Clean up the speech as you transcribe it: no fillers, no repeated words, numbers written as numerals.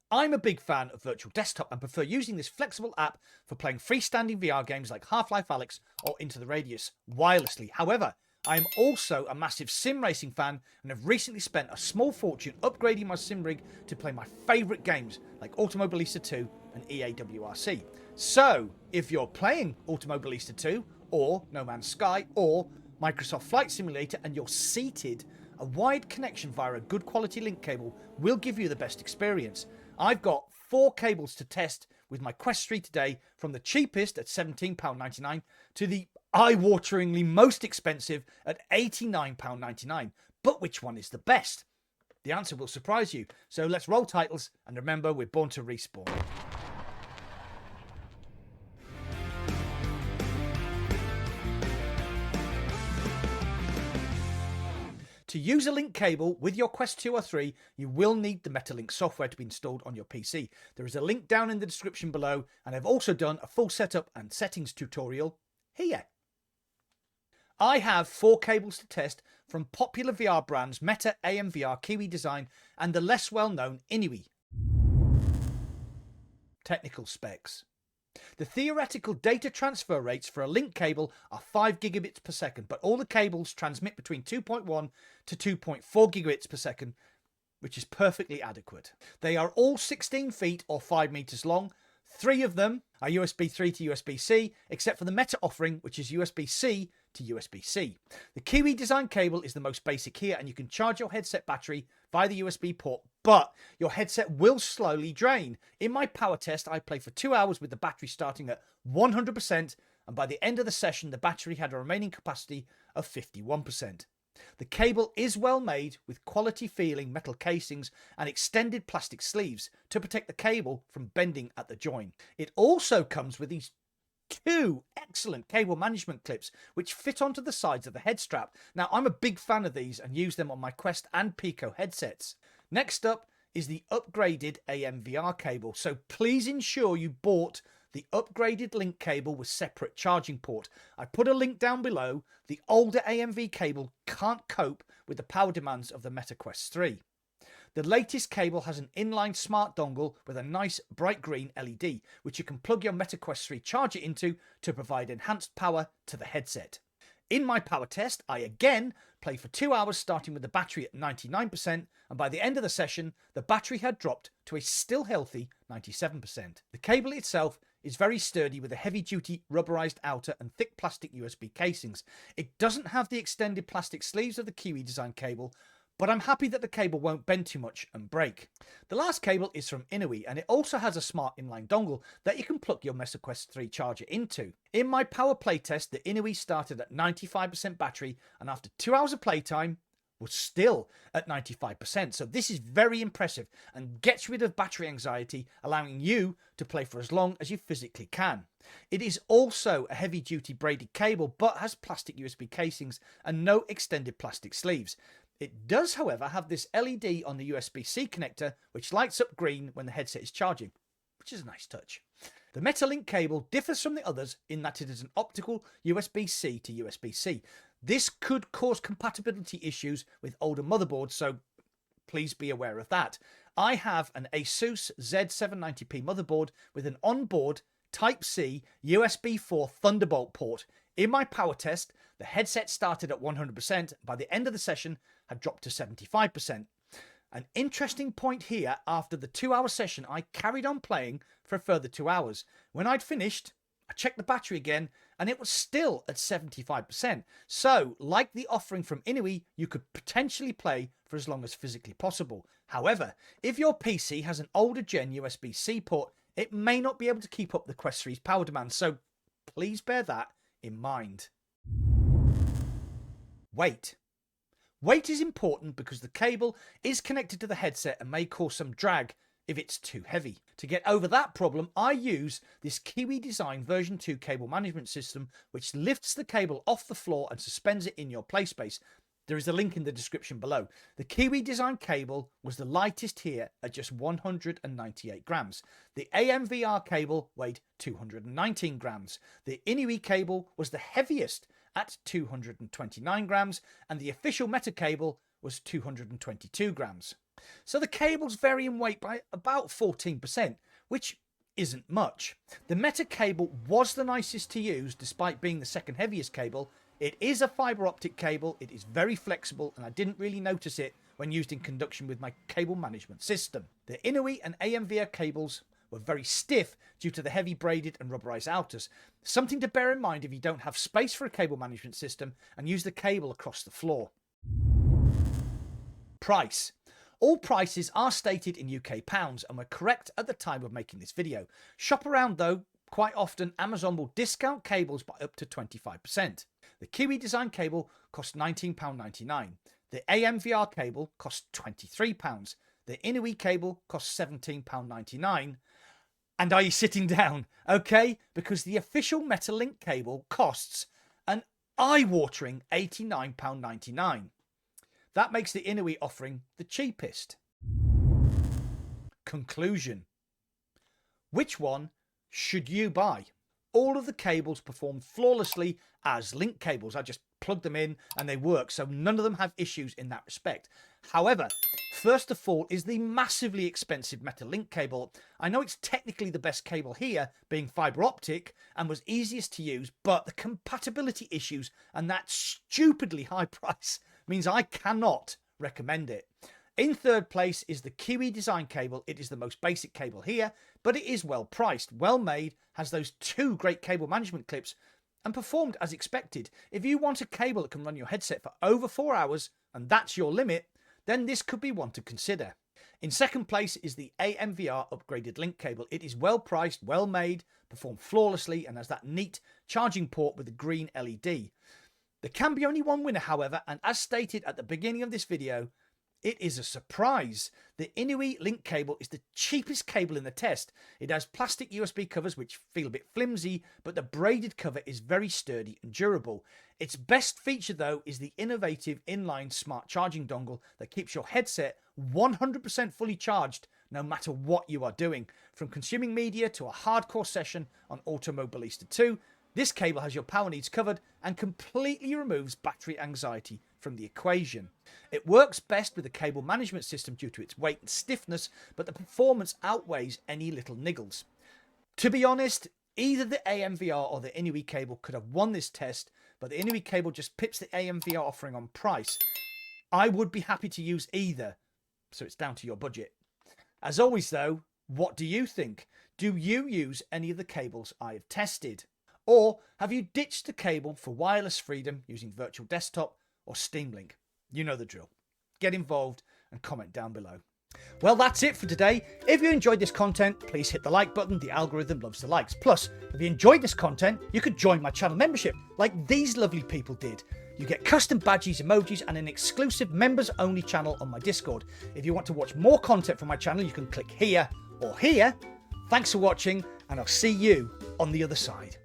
I'm a big fan of virtual desktop and prefer using this flexible app for playing freestanding VR games like Half-Life Alyx or Into the Radius wirelessly. However, I am also a massive sim racing fan and have recently spent a small fortune upgrading my sim rig to play my favourite games like Automobilista 2 and EA WRC. So, if you're playing Automobilista 2 or No Man's Sky or Microsoft Flight Simulator and you're seated, a wide connection via a good quality link cable will give you the best experience. I've got 4 cables to test with my Quest 3 today, from the cheapest at £17.99 to the eye-wateringly most expensive at £89.99. But which one is the best? The answer will surprise you. So let's roll titles, and remember, we're born to respawn. To use a link cable with your Quest 2 or 3, you will need the Metalink software to be installed on your PC. There is a link down in the description below, and I've also done a full setup and settings tutorial here. I have 4 cables to test from popular VR brands Meta, AMVR, Kiwi Design, and the less well-known Inuit. Technical specs. The theoretical data transfer rates for a link cable are 5 gigabits per second, but all the cables transmit between 2.1 to 2.4 gigabits per second, which is perfectly adequate. They are all 16 feet or 5 meters long. 3 of them are USB 3 to USB-C, except for the Meta offering, which is USB-C to USB-C. The Kiwi Design cable is the most basic here, and you can charge your headset battery via the USB port, but your headset will slowly drain. In my power test, I played for 2 hours with the battery starting at 100%, and by the end of the session, the battery had a remaining capacity of 51%. The cable is well made, with quality feeling metal casings and extended plastic sleeves to protect the cable from bending at the join. It also comes with these 2 excellent cable management clips which fit onto the sides of the head strap. Now, I'm a big fan of these and use them on my Quest and Pico headsets. Next up is the upgraded AMVR cable, so please ensure you bought the upgraded link cable with separate charging port. I put a link down below. The older AMV cable can't cope with the power demands of the Meta Quest 3. The latest cable has an inline smart dongle with a nice bright green LED, which you can plug your Meta Quest 3 charger into to provide enhanced power to the headset. In my power test, I again played for 2 hours, starting with the battery at 99%, and by the end of the session, the battery had dropped to a still healthy 97%. The cable itself is very sturdy with a heavy-duty rubberized outer and thick plastic USB casings. It doesn't have the extended plastic sleeves of the Kiwi Design cable, but I'm happy that the cable won't bend too much and break. The last cable is from Inuit, and it also has a smart inline dongle that you can plug your Meta Quest 3 charger into. In my power play test, the Inuit started at 95% battery, and after 2 hours of playtime, was still at 95%. So this is very impressive and gets rid of battery anxiety, allowing you to play for as long as you physically can. It is also a heavy-duty braided cable, but has plastic USB casings and no extended plastic sleeves. It does, however, have this LED on the USB-C connector, which lights up green when the headset is charging, which is a nice touch. The Metalink cable differs from the others in that it is an optical USB-C to USB-C. This could cause compatibility issues with older motherboards, so please be aware of that. I have an Asus Z790p motherboard with an onboard Type-C USB 4 Thunderbolt port. In my power test, the headset started at 100%. By the end of the session, had dropped to 75%. An interesting point here, after the 2-hour session, I carried on playing for a further 2 hours. When I'd finished, I checked the battery again, and it was still at 75%. So, like the offering from Inuit, you could potentially play for as long as physically possible. However, if your PC has an older gen USB-C port, it may not be able to keep up the Quest 3's power demands, so please bear that in mind. Weight. Weight is important because the cable is connected to the headset and may cause some drag if it's too heavy. To get over that problem, I use this Kiwi Design version 2 cable management system, which lifts the cable off the floor and suspends it in your play space. There is a link in the description below. The Kiwi Design cable was the lightest here at just 198 grams. The AMVR cable weighed 219 grams. The Inuit cable was the heaviest at 229 grams, and the official Meta cable was 222 grams. So the cables vary in weight by about 14%, which isn't much. The Meta cable was the nicest to use despite being the second heaviest cable. It is a fibre optic cable, it is very flexible, and I didn't really notice it when used in conjunction with my cable management system. The Inui and AMVR cables were very stiff due to the heavy braided and rubberized outers. Something to bear in mind if you don't have space for a cable management system and use the cable across the floor. Price. All prices are stated in UK pounds and were correct at the time of making this video. Shop around though, quite often Amazon will discount cables by up to 25%. The Kiwi design cable cost £19.99. The AMVR cable cost £23. The Inui cable cost £17.99. And are you sitting down? Okay, because the official Metalink cable costs an eye-watering £89.99. That makes the Inui offering the cheapest. Conclusion. Which one should you buy? All of the cables perform flawlessly as link cables. I just plug them in and they work, so none of them have issues in that respect. However, first of all is the massively expensive Metalink cable. I know it's technically the best cable here, being fibre optic, and was easiest to use, but the compatibility issues and that stupidly high price means I cannot recommend it. In third place is the Kiwi design cable. It is the most basic cable here, but it is well priced, well made, has those two great cable management clips, and performed as expected. If you want a cable that can run your headset for over 4 hours, and that's your limit, then this could be one to consider. In second place is the AMVR upgraded link cable. It is well priced, well made, performed flawlessly, and has that neat charging port with the green LED. There can be only one winner, however, and as stated at the beginning of this video, it is a surprise. The Inui link cable is the cheapest cable in the test. It has plastic USB covers which feel a bit flimsy, but the braided cover is very sturdy and durable. Its best feature though is the innovative inline smart charging dongle that keeps your headset 100% fully charged no matter what you are doing. From consuming media to a hardcore session on Automobilista 2, this cable has your power needs covered and completely removes battery anxiety from the equation. It works best with a cable management system due to its weight and stiffness, but the performance outweighs any little niggles. To be honest, either the AMVR or the Inui cable could have won this test, but the Inui cable just pips the AMVR offering on price. I would be happy to use either, so it's down to your budget. As always though, what do you think? Do you use any of the cables I have tested? Or have you ditched the cable for wireless freedom using Virtual Desktop or Steam Link? You know the drill. Get involved and comment down below. Well, that's it for today. If you enjoyed this content, please hit the like button. The algorithm loves the likes. Plus, if you enjoyed this content, you could join my channel membership like these lovely people did. You get custom badges, emojis, and an exclusive members-only channel on my Discord. If you want to watch more content from my channel, you can click here or here. Thanks for watching, and I'll see you on the other side.